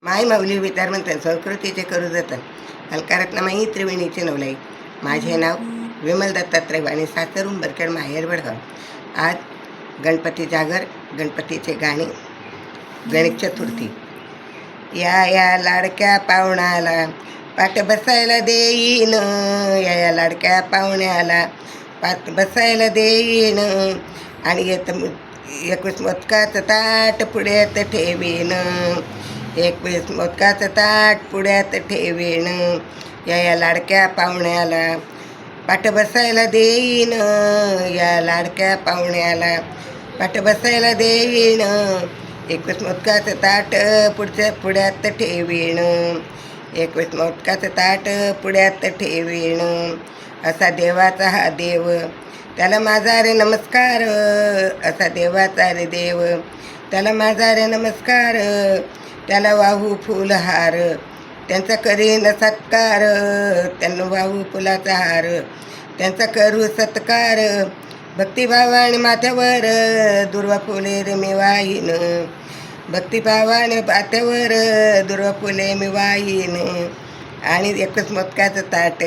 माय माऊली विचारवंत संस्कृतीचे करू जतन अलकारत्नामाई त्रिवेणीचे नवलाई. माझे नाव विमल दत्तात्रय आणि सासर उंबरखेड माहेर वडगाव. आज गणपती जागर, गणपतीचे गाणे, गणेश चतुर्थी. या लाडक्या पाहुण्याला पाठ बसायला देईन, या लाडक्या पाहुण्याला पाठ बसायला देईन, आणि 21 मोदकाचं ताट पुढ्यात ठेवीन, 21 मोदकाचं ताट पुढ्यात ठेवीन, या लाडक्या पाहुण्याला पाठ बसायला देईन, या लाडक्या पाहुण्याला पाठ बसायला देईन, 21 मोदकाचं ताट पुढ्यात ठेवीन, 21 मोदकाचं ताट पुढ्यात ठेवीन. असा देवाचा हा देव, त्याला माझा रे नमस्कार, असा देवाचा रे देव, त्याला माझा रे नमस्कार. त्याला वाहू फुलहार, त्यांचा करीन सत्कार, त्यांना वाहू फुलाचा हार, त्यांचा करू सत्कार. भक्तिभावाने माथ्यावर दुर्वा फुले रे मी वाहीन, भक्तिभावाने माथ्यावर दुर्वा फुले मी वाहीन, आणि 21 मोदकाचं ताट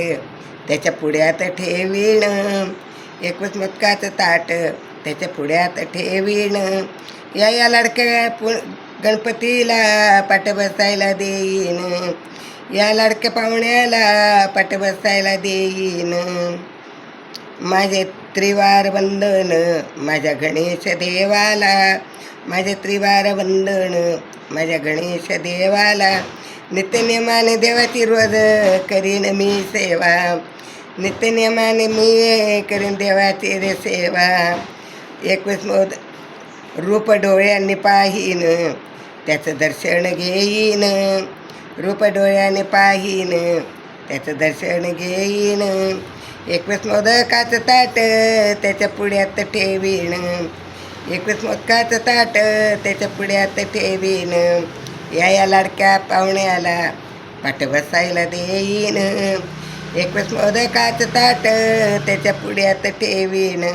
त्याच्या पुढ्यात ठेवीन, 21 मोदकाचं ताट त्याच्या पुढ्यात ठेवीन. या लाडक्या गणपतीला पाठ बसायला देईन, या लाडक्या पाहुण्याला पाठ बसायला देईन. माझे त्रिवार वंदन माझ्या गणेश देवाला, माझे त्रिवार वंदन माझ्या गणेश देवाला. नित्यनियमाने देवाची रोज करीन मी सेवा, नित्यनियमाने मी करीन देवाची रे सेवा. 21 रूप डोळ्यांनी पाहीन, त्याचं दर्शन घेईन, रूप डोळ्याने पाहीन, त्याचं दर्शन घेईन. 21 मोदकाचं ताट त्याच्या पुढ्यात ठेवीन, 21 मोदकाचं ताट त्याच्या पुढ्यात ठेवीन. या लाडक्या पाहुण्याला पाठ बसायला देईन, 21 मोदकाचं ताट त्याच्या पुढ्यात ठेवीन.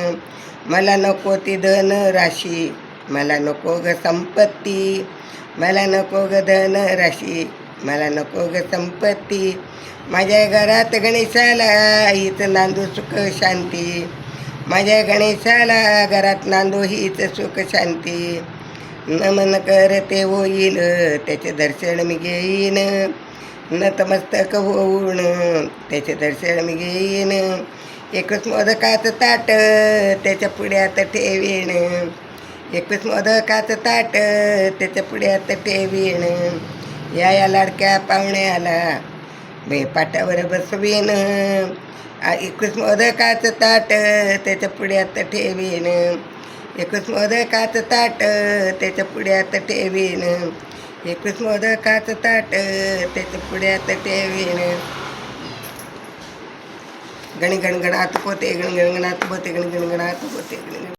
मला नको ती धन राशी, मला नको ग संपत्ती, मला नको ग धन राशी, मला नको ग संपत्ती. माझ्या घरात गणेशाला हीच नांदू सुख शांती, माझ्या गणेशाला घरात नांदू हीच सुख शांती. नमन करते होईल त्याचे दर्शन मी घेईन, नतमस्तक होऊन त्याचे दर्शन मी घेईन. 21 मोदकाचं ताट त्याच्या पुढ्यात ठेवीन, 21 मोदकाचं ताट त्याच्या पुढ्यात ठेवीन. या लाडक्या पाहुण्याला मी पाटावर बसवीन, 21 मोदकाचं ताट त्याच्या पुढ्यात ठेवीन, 21 मोदकाचं ताट त्याच्या पुढ्यात ठेवीन, 21 मोदकाचं ताट त्याच्या पुढ्यात ठेवीन. गणगणगणात पोते, गणगणगणात पोते, गणगणगणात पोते, गणगण.